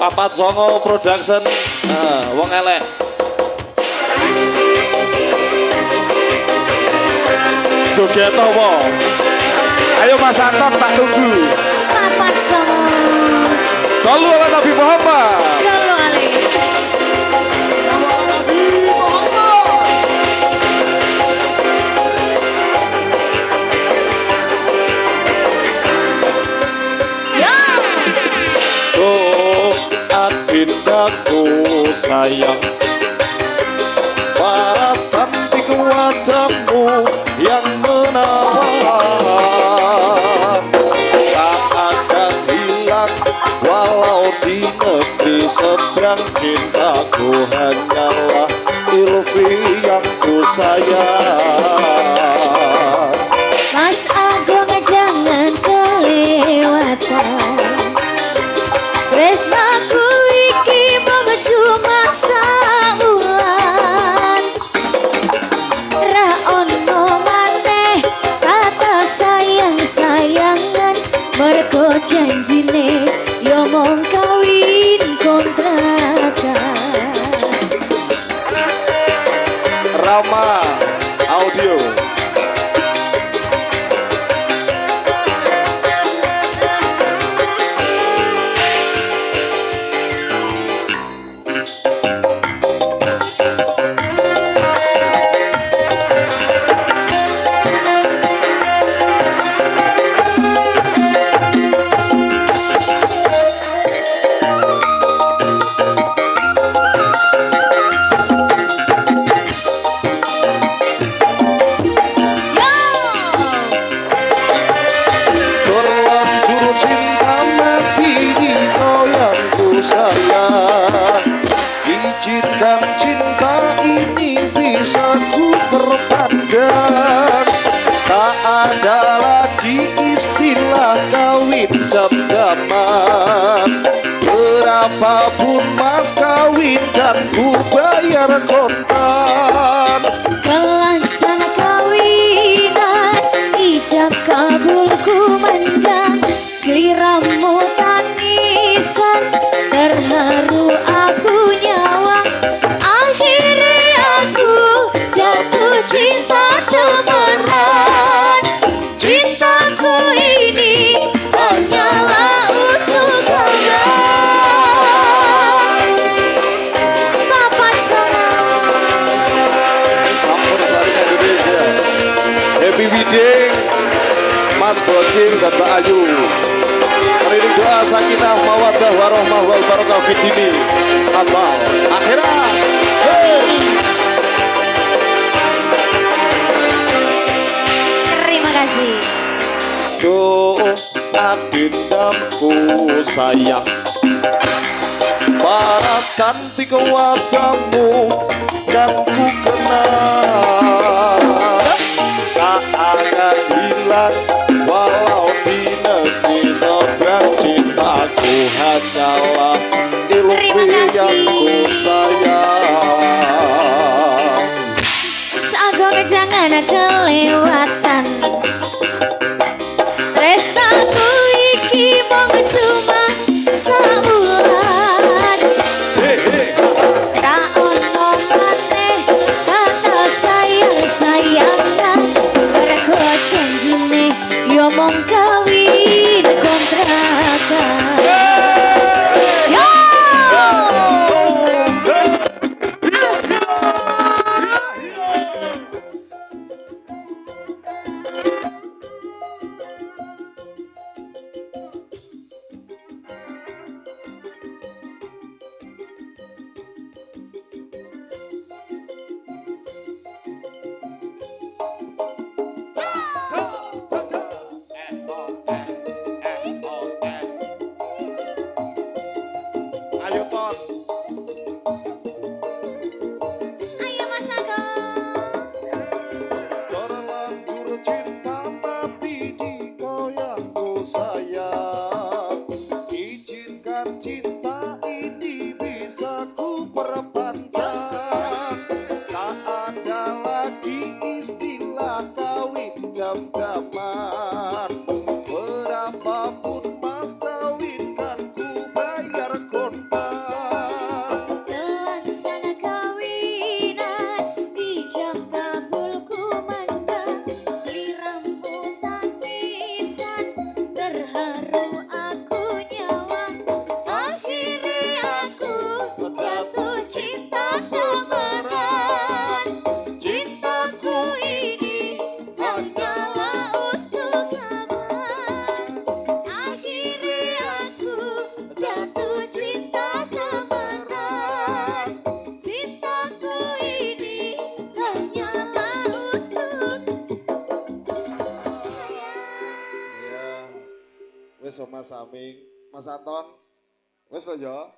Papat Songo Production. Wong elek. Joget apa? Ayo Mas Anton tak tunggu. Papat Songo. Sallu ala Nabi Muhammad. Sallu alaihi. Adindaku sayang, paras cantik wajahmu yang menawan, tak akan hilang walau di negeri seberang. Cintaku hanyalah ilfi yang ku sayang. Mas Agung jangan kelewatan, tresnaku iki mung cuma saulan. Ra ono maneh kata sayang-sayangan, mergo janjine yo mung kawin kontrakan. Rama Audio. Izinkan cinta ini bisa ku perpanjang. Tak ada lagi istilah kawin jam-jaman. Berapapun mas kawin dan ku bayar kontan. Pelaksana kawinan, ijab kabul kumandang. Sliramu tangisan, terharu aku nyawang. Akhirnya aku jatuh cinta temenan. Cintaku ini hanyalah untuk kalian. Papat Songo. Sampun Sari Indonesia. Happy wedding Mas Bocin dan Mbak Ayu. Hari ini doa sakinah mawaddah warohmah wal barakah fitini amal akhirat. Terima kasih. Doa adindaku sayang, para cantik wajahmu dan ku kenal. Tak akan hilang walau di negeri seberang. Cintaku hanyalah ilmu yang ku sayang. Sagong jangan kelewatan, tresnaku iki mung cuma saulan. Tak ono maneh kata sayang-sayangan, mergo janjine yo mung kawin kontrakan. Yo! Mas Aming, Mas Anton. Wes to yo.